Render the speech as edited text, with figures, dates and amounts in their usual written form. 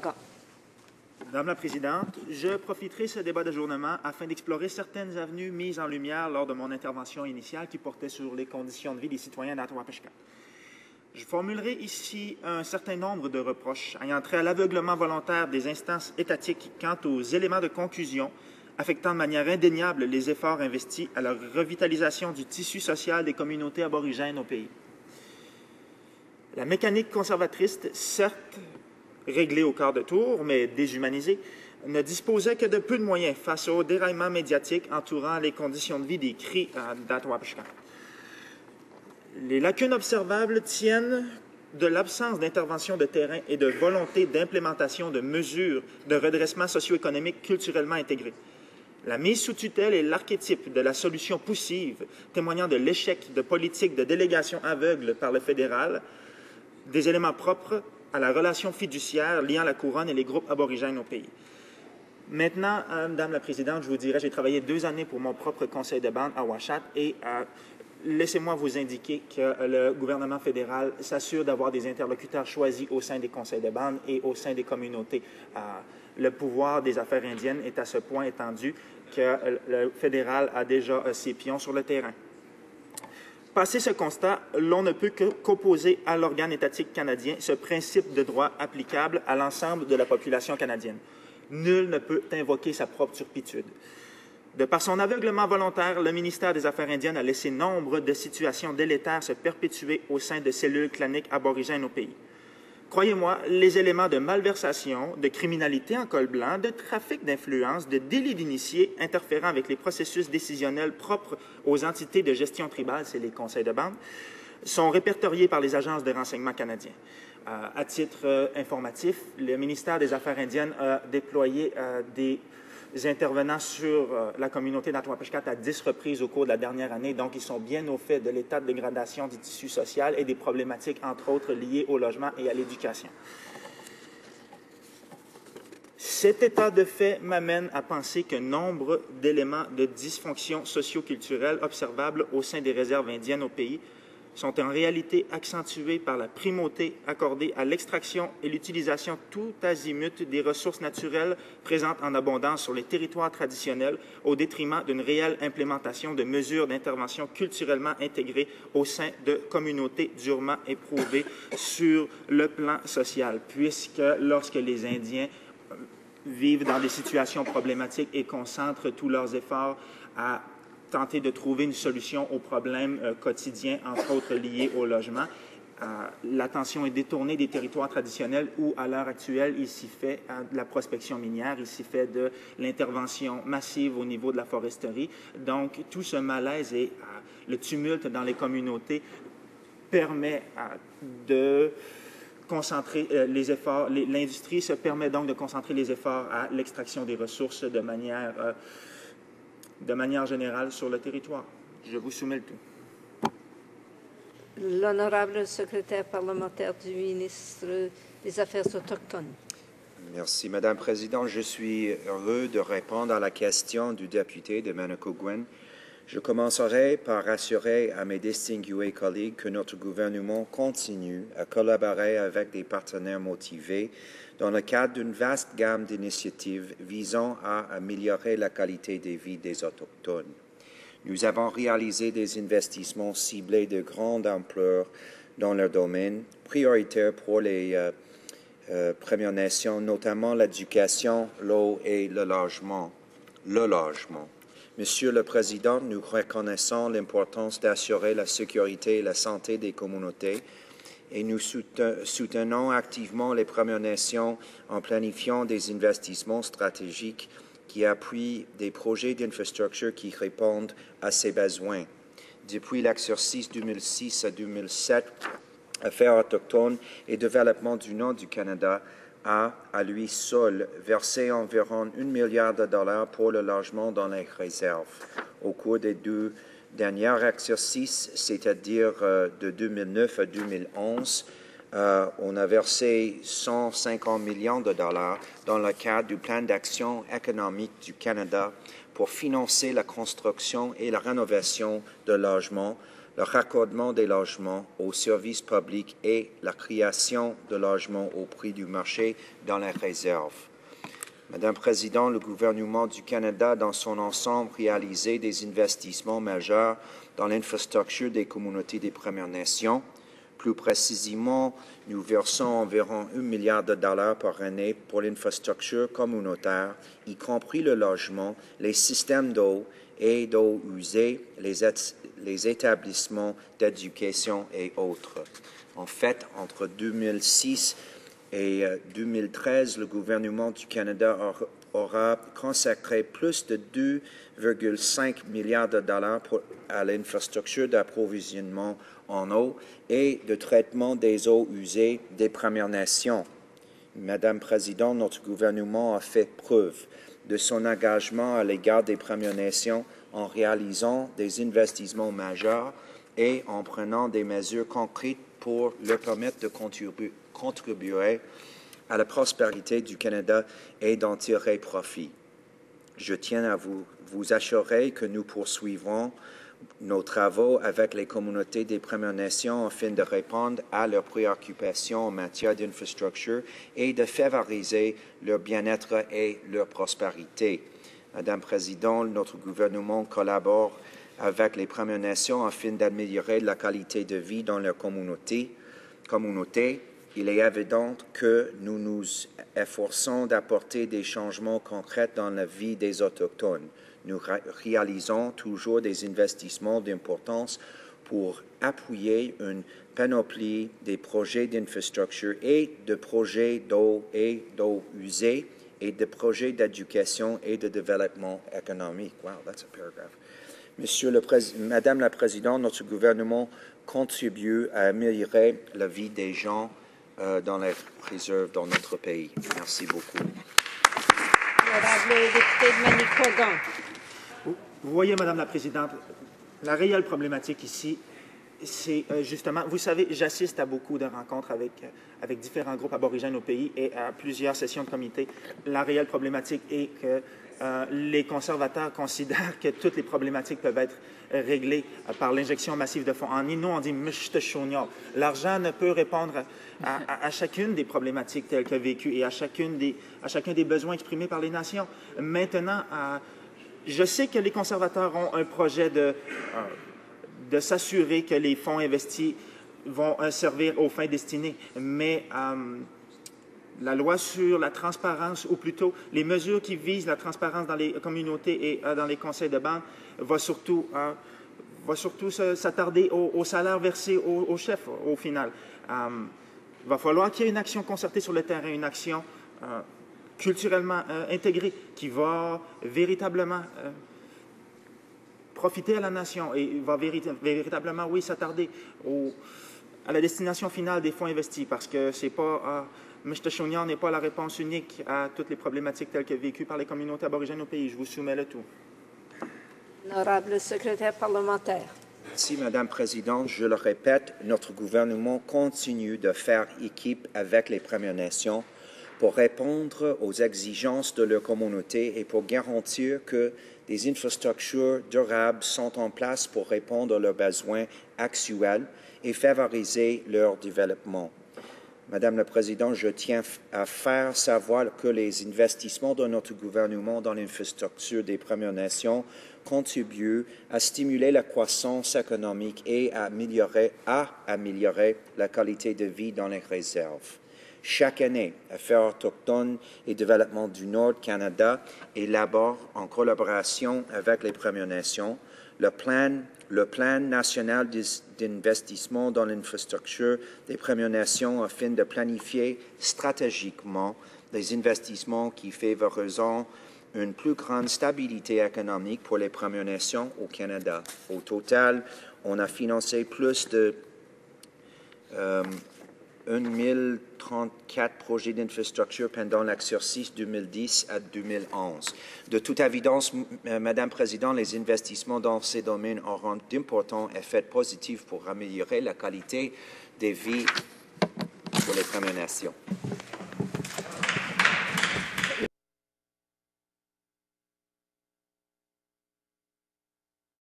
Gant. Madame la Présidente, je profiterai de ce débat d'ajournement afin d'explorer certaines avenues mises en lumière lors de mon intervention initiale qui portait sur les conditions de vie des citoyens d'Attawapiskat. Je formulerai ici un certain nombre de reproches ayant trait à l'aveuglement volontaire des instances étatiques quant aux éléments de conclusion affectant de manière indéniable les efforts investis à la revitalisation du tissu social des communautés aborigènes au pays. La mécanique conservatrice, certes réglée au quart de tour, mais déshumanisée, ne disposait que de peu de moyens face au déraillement médiatique entourant les conditions de vie des Cris d'Attawapiskat. Les lacunes observables tiennent de l'absence d'intervention de terrain et de volonté d'implémentation de mesures de redressement socio-économique culturellement intégrées. La mise sous tutelle est l'archétype de la solution poussive, témoignant de l'échec de politiques de délégation aveugle par le fédéral, des éléments propres à la relation fiduciaire liant la couronne et les groupes aborigènes au pays. Maintenant, Madame la Présidente, je vous dirais, j'ai travaillé 2 années pour mon propre conseil de bande à Uashat et laissez-moi vous indiquer que le gouvernement fédéral s'assure d'avoir des interlocuteurs choisis au sein des conseils de bande et au sein des communautés. Le pouvoir des affaires indiennes est à ce point étendu que le fédéral a déjà ses pions sur le terrain. Passé ce constat, l'on ne peut qu'opposer à l'organe étatique canadien ce principe de droit applicable à l'ensemble de la population canadienne. Nul ne peut invoquer sa propre turpitude. De par son aveuglement volontaire, le ministère des Affaires indiennes a laissé nombre de situations délétères se perpétuer au sein de cellules claniques aborigènes au pays. Croyez-moi, les éléments de malversation, de criminalité en col blanc, de trafic d'influence, de délit d'initiés interférant avec les processus décisionnels propres aux entités de gestion tribale, c'est les conseils de bande, sont répertoriés par les agences de renseignement canadiens. À titre informatif, le ministère des Affaires indiennes a déployé des intervenants sur la communauté d'Attawapiskat à 10 reprises au cours de la dernière année. Donc, ils sont bien au fait de l'état de dégradation du tissu social et des problématiques, entre autres, liées au logement et à l'éducation. Cet état de fait m'amène à penser que nombre d'éléments de dysfonction socio-culturelle observables au sein des réserves indiennes au pays sont en réalité accentués par la primauté accordée à l'extraction et l'utilisation tout azimut des ressources naturelles présentes en abondance sur les territoires traditionnels au détriment d'une réelle implémentation de mesures d'intervention culturellement intégrées au sein de communautés durement éprouvées sur le plan social, puisque lorsque les Indiens vivent dans des situations problématiques et concentrent tous leurs efforts à tenter de trouver une solution aux problèmes quotidiens, entre autres liés au logement. L'attention est détournée des territoires traditionnels où, à l'heure actuelle, il s'y fait de la prospection minière, il s'y fait de l'intervention massive au niveau de la foresterie. Donc, tout ce malaise et le tumulte dans les communautés permet de concentrer les efforts. L'industrie se permet donc de concentrer les efforts à l'extraction des ressources de manière générale sur le territoire. Je vous soumets le tout. L'honorable secrétaire parlementaire du ministre des Affaires autochtones. Merci, Madame la Présidente. Je suis heureux de répondre à la question du député de Manicouagan. Je commencerai par assurer à mes distingués collègues que notre gouvernement continue à collaborer avec des partenaires motivés dans le cadre d'une vaste gamme d'initiatives visant à améliorer la qualité de vie des Autochtones. Nous avons réalisé des investissements ciblés de grande ampleur dans leur domaine, prioritaires pour les Premières Nations, notamment l'éducation, l'eau et le logement. Monsieur le Président, nous reconnaissons l'importance d'assurer la sécurité et la santé des communautés et nous soutenons activement les Premières Nations en planifiant des investissements stratégiques qui appuient des projets d'infrastructure qui répondent à ces besoins. Depuis l'exercice 2006 à 2007, Affaires autochtones et développement du Nord du Canada a, à lui seul, versé environ $1 milliard pour le logement dans les réserves. Au cours des 2 derniers exercices, c'est-à-dire de 2009 à 2011, on a versé $150 millions dans le cadre du plan d'action économique du Canada pour financer la construction et la rénovation de logements le raccordement des logements aux services publics et la création de logements au prix du marché dans les réserves. Madame la Présidente, le gouvernement du Canada, dans son ensemble, réalisé des investissements majeurs dans l'infrastructure des communautés des Premières Nations. Plus précisément, nous versons environ 1 milliard de dollars par année pour l'infrastructure communautaire, y compris le logement, les systèmes d'eau et d'eau usée, les établissements d'éducation et autres. En fait, entre 2006 et 2013, le gouvernement du Canada aura consacré plus de 2,5 milliards de dollars à l'infrastructure d'approvisionnement en eau et de traitement des eaux usées des Premières Nations. Madame la Présidente, notre gouvernement a fait preuve de son engagement à l'égard des Premières Nations en réalisant des investissements majeurs et en prenant des mesures concrètes pour leur permettre de contribuer à la prospérité du Canada et d'en tirer profit. Je tiens à vous assurer que nous poursuivrons nos travaux avec les communautés des Premières Nations afin de répondre à leurs préoccupations en matière d'infrastructure et de favoriser leur bien-être et leur prospérité. Madame la Présidente, notre gouvernement collabore avec les Premières Nations afin d'améliorer la qualité de vie dans leur communauté. Il est évident que nous nous efforçons d'apporter des changements concrets dans la vie des Autochtones. Nous réalisons toujours des investissements d'importance pour appuyer une panoplie des projets d'infrastructure et de projets d'eau et d'eau usée et de projets d'éducation et de développement économique. Wow, that's a paragraph. Madame la Présidente, notre gouvernement contribue à améliorer la vie des gens dans les réserves dans notre pays. Merci beaucoup. Honorable député de Manicouagan. Vous voyez, Madame la Présidente, la réelle problématique ici, c'est justement, vous savez, j'assiste à beaucoup de rencontres avec différents groupes aborigènes au pays et à plusieurs sessions de comité. La réelle problématique est que les conservateurs considèrent que toutes les problématiques peuvent être réglées par l'injection massive de fonds. En Innu, on dit « mishtashouniol ». L'argent ne peut répondre à chacune des problématiques telles que vécues et à chacun des besoins exprimés par les nations. Maintenant, je sais que les conservateurs ont un projet de s'assurer que les fonds investis vont servir aux fins destinées, mais la loi sur la transparence, ou plutôt les mesures qui visent la transparence dans les communautés et dans les conseils de banque, va surtout s'attarder au salaire versé au chef au final. Il va falloir qu'il y ait une action concertée sur le terrain, une action culturellement intégrée qui va véritablement profiter à la nation et va véritablement, oui, s'attarder à la destination finale des fonds investis, parce que c'est pas Mishtashounian n'est pas la réponse unique à toutes les problématiques telles que vécues par les communautés aborigènes au pays. Je vous soumets le tout. Honorable secrétaire parlementaire. Merci, Madame la Présidente. Je le répète, notre gouvernement continue de faire équipe avec les Premières Nations pour répondre aux exigences de leur communauté et pour garantir que des infrastructures durables sont en place pour répondre à leurs besoins actuels et favoriser leur développement. Madame la Présidente, je tiens à faire savoir que les investissements de notre gouvernement dans l'infrastructure des Premières Nations contribuent à stimuler la croissance économique et à améliorer la qualité de vie dans les réserves. Chaque année, Affaires autochtones et Développement du Nord Canada élabore, en collaboration avec les Premières Nations, le plan national d'investissement dans l'infrastructure des Premières Nations afin de planifier stratégiquement des investissements qui favoriseront une plus grande stabilité économique pour les Premières Nations au Canada. Au total, on a financé plus de 1034 projets d'infrastructure pendant l'exercice 2010 à 2011. De toute évidence, Madame la Présidente, les investissements dans ces domaines auront d'importants effets positifs pour améliorer la qualité des vies pour les Premières Nations.